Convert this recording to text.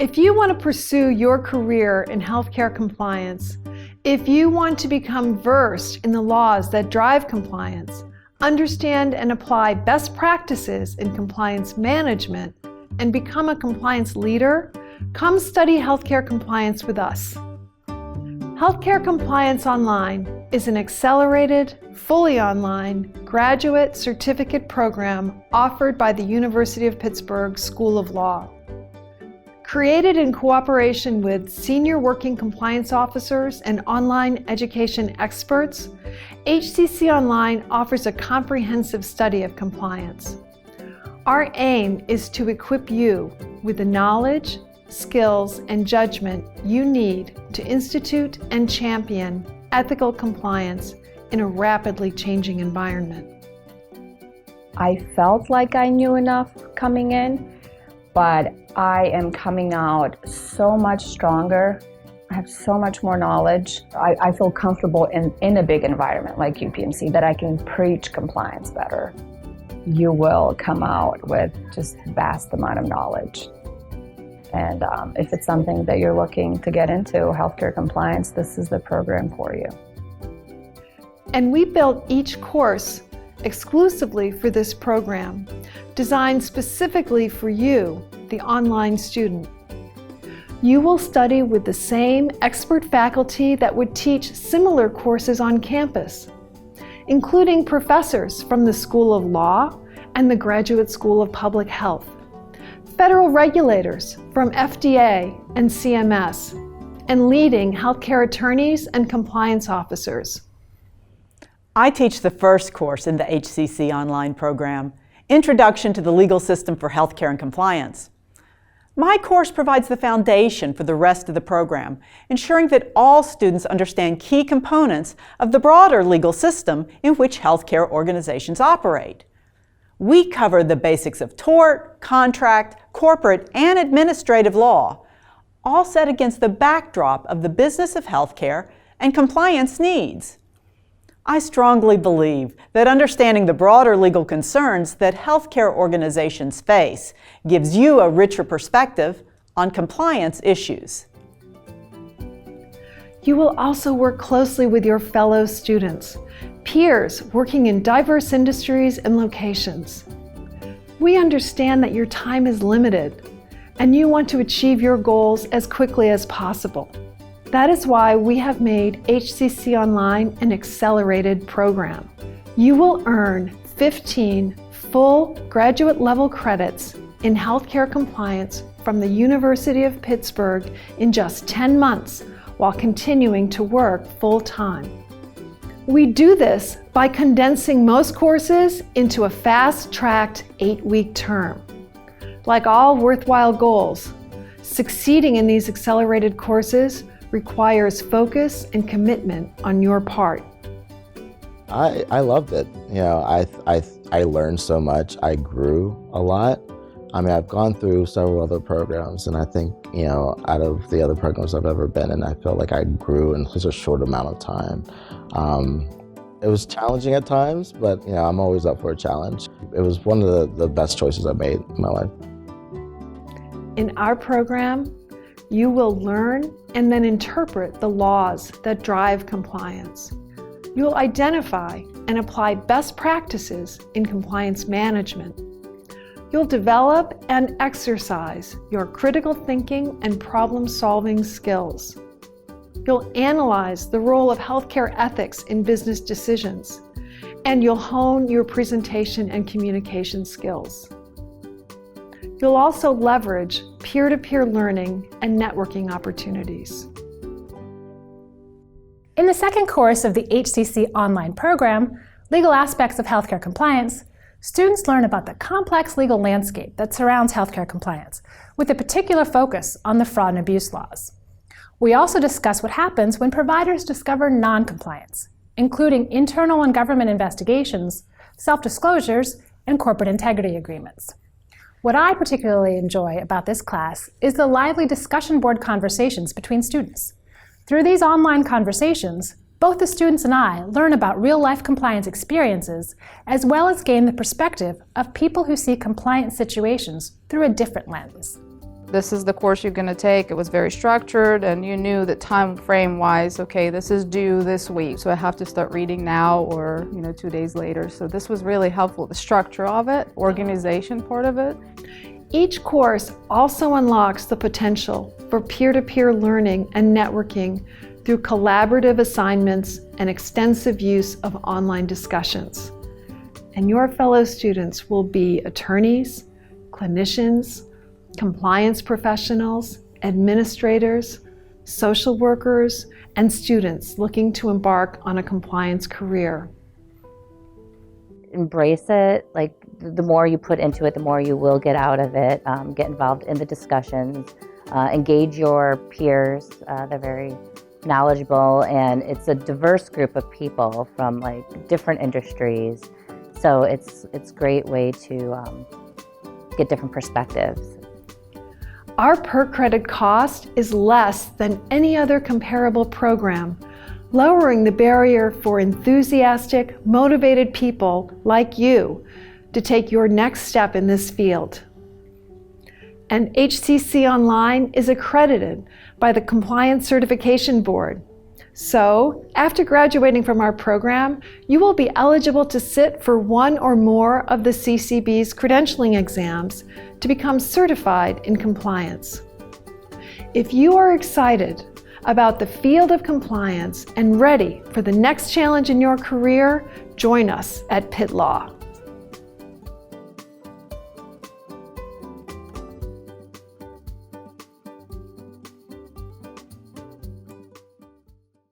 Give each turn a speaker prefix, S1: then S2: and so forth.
S1: If you want to pursue your career in healthcare compliance, if you want to become versed in the laws that drive compliance, understand and apply best practices in compliance management, and become a compliance leader, come study healthcare compliance with us. Healthcare Compliance Online is an accelerated, fully online, graduate certificate program offered by the University of Pittsburgh School of Law. Created in cooperation with senior working compliance officers and online education experts, HCC Online offers a comprehensive study of compliance. Our aim is to equip you with the knowledge, skills, and judgment you need to institute and champion ethical compliance in a rapidly changing environment.
S2: I felt like I knew enough coming in, but I am coming out so much stronger. I have so much more knowledge. I feel comfortable in a big environment like UPMC that I can preach compliance better. You will come out with just vast amount of knowledge. And if it's something that you're looking to get into, healthcare compliance, this is the program for you.
S1: And we built each course exclusively for this program, designed specifically for you, the online student. You will study with the same expert faculty that would teach similar courses on campus, including professors from the School of Law and the Graduate School of Public Health, federal regulators from FDA and CMS, and leading healthcare attorneys and compliance officers.
S3: I teach the first course in the HCC online program, Introduction to the Legal System for Healthcare and Compliance. My course provides the foundation for the rest of the program, ensuring that all students understand key components of the broader legal system in which healthcare organizations operate. We cover the basics of tort, contract, corporate, and administrative law, all set against the backdrop of the business of healthcare and compliance needs. I strongly believe that understanding the broader legal concerns that healthcare organizations face gives you a richer perspective on compliance issues.
S1: You will also work closely with your fellow students, peers working in diverse industries and locations. We understand that your time is limited and you want to achieve your goals as quickly as possible. That is why we have made HCC Online an accelerated program. You will earn 15 full graduate level credits in healthcare compliance from the University of Pittsburgh in just 10 months while continuing to work full-time. We do this by condensing most courses into a fast-tracked 8-week term. Like all worthwhile goals, succeeding in these accelerated courses requires focus and commitment on your part.
S4: I loved it. You know, I learned so much. I grew a lot. I mean, I've gone through several other programs, and I think, you know, out of the other programs I've ever been in, I feel like I grew in such a short amount of time. It was challenging at times, but, you know, I'm always up for a challenge. It was one of the best choices I made in my life.
S1: In our program, you will learn and then interpret the laws that drive compliance. You'll identify and apply best practices in compliance management. You'll develop and exercise your critical thinking and problem-solving skills. You'll analyze the role of healthcare ethics in business decisions, and you'll hone your presentation and communication skills. You'll also leverage peer-to-peer learning and networking opportunities.
S5: In the second course of the HCC online program, Legal Aspects of Healthcare Compliance, students learn about the complex legal landscape that surrounds healthcare compliance, with a particular focus on the fraud and abuse laws. We also discuss what happens when providers discover non-compliance, including internal and government investigations, self-disclosures, and corporate integrity agreements. What I particularly enjoy about this class is the lively discussion board conversations between students. Through these online conversations, both the students and I learn about real-life compliance experiences, as well as gain the perspective of people who see compliance situations through a different lens.
S6: this is the course you're going to take. It was very structured, and you knew that time frame wise, okay, this is due this week, so I have to start reading now or 2 days later. So this was really helpful, the structure of it, organization part of it.
S1: Each course also unlocks the potential for peer-to-peer learning and networking through collaborative assignments and extensive use of online discussions. And your fellow students will be attorneys, clinicians, compliance professionals, administrators, social workers, and students looking to embark on a compliance career.
S7: Embrace it. Like, the more you put into it, the more you will get out of it. Get involved in the discussions, engage your peers. They're very knowledgeable, and it's a diverse group of people from different industries. So it's a great way to get different perspectives.
S1: Our per credit cost is less than any other comparable program, lowering the barrier for enthusiastic, motivated people like you to take your next step in this field. And HCC Online is accredited by the Compliance Certification Board. So, after graduating from our program, you will be eligible to sit for one or more of the CCB's credentialing exams to become certified in compliance. If you are excited about the field of compliance and ready for the next challenge in your career, join us at Pitt Law.